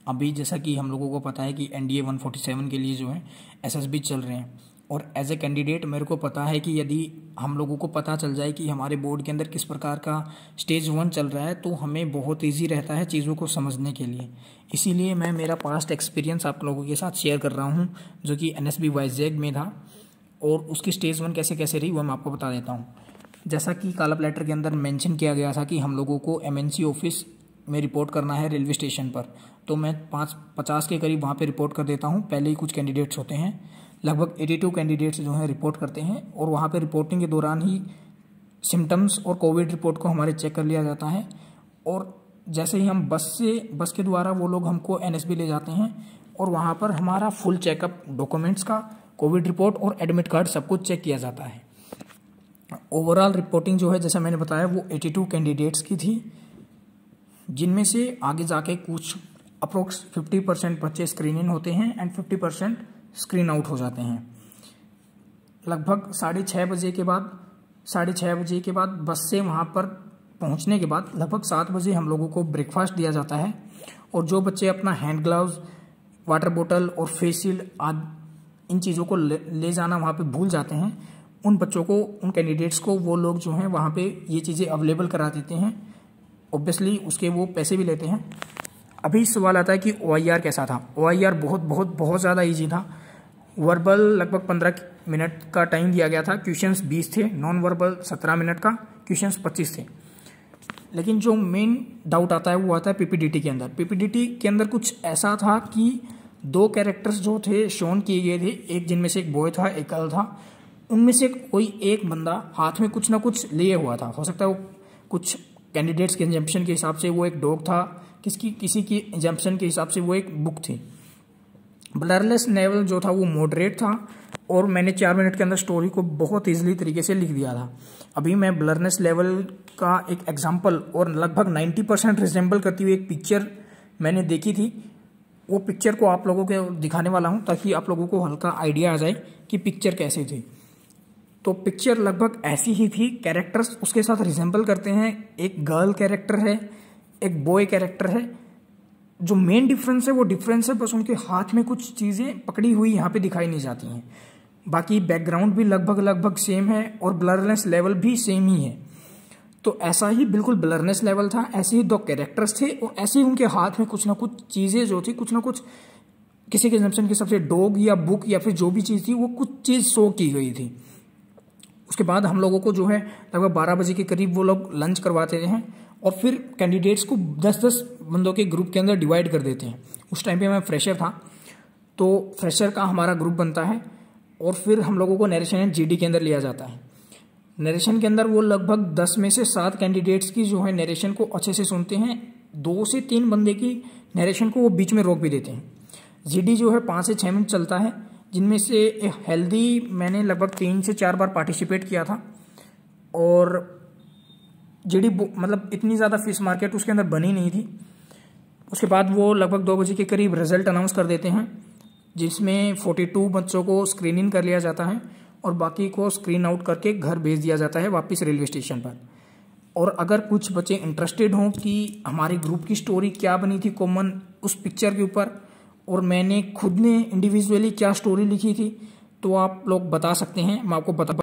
अभी जैसा कि हम लोगों को पता है कि NDA 147 के लिए जो है SSB चल रहे हैं, और एज ए कैंडिडेट मेरे को पता है कि यदि हम लोगों को पता चल जाए कि हमारे बोर्ड के अंदर किस प्रकार का स्टेज 1 चल रहा है तो हमें बहुत ईजी रहता है चीज़ों को समझने के लिए। इसीलिए मैं मेरा पास्ट एक्सपीरियंस आप लोगों के साथ शेयर कर रहा हूँ, जो कि NSB वाइजैग में था, और उसकी स्टेज 1 कैसे कैसे रही वो मैं आपको बता देता हूँ। जैसा कि कॉल अप लेटर के अंदर मेंशन किया गया था कि हम लोगों को MNC ऑफिस में रिपोर्ट करना है रेलवे स्टेशन पर, तो मैं 50 के करीब वहाँ पे रिपोर्ट कर देता हूँ। पहले ही कुछ कैंडिडेट्स होते हैं, लगभग 82 कैंडिडेट्स जो हैं रिपोर्ट करते हैं, और वहाँ पे रिपोर्टिंग के दौरान ही सिम्टम्स और कोविड रिपोर्ट को हमारे चेक कर लिया जाता है। और जैसे ही हम बस के द्वारा वो लोग हमको NSB ले जाते हैं, और वहाँ पर हमारा फुल चेकअप डॉक्यूमेंट्स का, कोविड रिपोर्ट और एडमिट कार्ड सब कुछ चेक किया जाता है। ओवरऑल रिपोर्टिंग जो है जैसा मैंने बताया वो 82 कैंडिडेट्स की थी, जिनमें से आगे जाके कुछ अप्रोक्स 50% बच्चे स्क्रीन इन होते हैं एंड 50% स्क्रीन आउट हो जाते हैं। लगभग 6:30 बजे के बाद बस से वहाँ पर पहुँचने के बाद लगभग 7 बजे हम लोगों को ब्रेकफास्ट दिया जाता है, और जो बच्चे अपना हैंड ग्लव्स, वाटर बोतल और फेस शील्ड आदि इन चीज़ों को ले जाना वहाँ पे भूल जाते हैं, उन बच्चों को, उन कैंडिडेट्स को वो लोग जो हैं वहाँ पे ये चीज़ें अवेलेबल करा देते हैं। ऑब्वियसली उसके वो पैसे भी लेते हैं। अभी सवाल आता है कि OIR कैसा था। OIR बहुत ज़्यादा ईजी था। वर्बल लगभग 15 मिनट का टाइम दिया गया था, क्वेश्चंस 20 थे, नॉन वर्बल 17 मिनट का, क्वेश्चंस 25 थे। लेकिन जो मेन डाउट आता है वो आता है PPDT के अंदर। PPDT के अंदर कुछ ऐसा था कि 2 कैरेक्टर्स जो थे शोन किए गए थे, एक जिनमें से एक बॉय था, एक गर्ल था। उनमें से कोई एक बंदा हाथ में कुछ ना कुछ लिए हुआ था। हो सकता है वो कुछ कैंडिडेट्स के एग्जाम्पशन के हिसाब से वो एक डॉग था, किसी की एग्जाम्पशन के हिसाब से वो एक बुक थी। ब्लरलेस लेवल जो था वो मॉडरेट था, और मैंने 4 मिनट के अंदर स्टोरी को बहुत ईजिली तरीके से लिख दिया था। अभी मैं ब्लरनेस लेवल का एक एग्जाम्पल और लगभग 90% रिजेंबल करती हुई एक पिक्चर मैंने देखी थी, वो पिक्चर को आप लोगों को दिखाने वाला हूँ ताकि आप लोगों को हल्का आइडिया आ जाए कि पिक्चर कैसी थी। तो पिक्चर लगभग ऐसी ही थी, कैरेक्टर्स उसके साथ रिजेंबल करते हैं। एक गर्ल कैरेक्टर है, एक बॉय कैरेक्टर है। जो मेन डिफरेंस है वो डिफरेंस है बस उनके हाथ में कुछ चीज़ें पकड़ी हुई यहाँ पे दिखाई नहीं जाती हैं। बाकी बैकग्राउंड भी लगभग सेम है, और ब्लरनेस लेवल भी सेम ही है। तो ऐसा ही बिल्कुल ब्लरनेस लेवल था, ऐसे ही 2 कैरेक्टर्स थे, और ऐसे ही उनके हाथ में कुछ ना कुछ चीज़ें जो थी, कुछ ना कुछ किसी के एग्जाम्पशन के हिसाब से डॉग या बुक या फिर जो भी चीज़ थी वो कुछ चीज़ शो की गई थी। उसके बाद हम लोगों को जो है लगभग 12 बजे के करीब वो लोग लंच करवाते हैं, और फिर कैंडिडेट्स को 10-10 बंदों के ग्रुप के अंदर डिवाइड कर देते हैं। उस टाइम पे मैं फ्रेशर था, तो फ्रेशर का हमारा ग्रुप बनता है, और फिर हम लोगों को नरेशन एंड GD के अंदर लिया जाता है। नरेशन के अंदर वो लगभग 10 में से 7 कैंडिडेट्स की जो है नरेशन को अच्छे से सुनते हैं। 2 से 3 बंदे की नरेशन को वो बीच में रोक भी देते हैं। GD जो है 5 से 6 मिनट चलता है, जिनमें से हेल्दी मैंने लगभग 3 से 4 बार पार्टिसिपेट किया था, और GD मतलब इतनी ज़्यादा फिश मार्केट उसके अंदर बनी नहीं थी। उसके बाद वो लगभग 2 बजे के करीब रिजल्ट अनाउंस कर देते हैं, जिसमें 42 बच्चों को स्क्रीन इन कर लिया जाता है, और बाकी को स्क्रीन आउट करके घर भेज दिया जाता है वापस रेलवे स्टेशन पर। और अगर कुछ बच्चे इंटरेस्टेड हों कि हमारे ग्रुप की स्टोरी क्या बनी थी कॉमन उस पिक्चर के ऊपर, और मैंने खुद ने इंडिविजुअली क्या स्टोरी लिखी थी, तो आप लोग बता सकते हैं, मैं आपको बता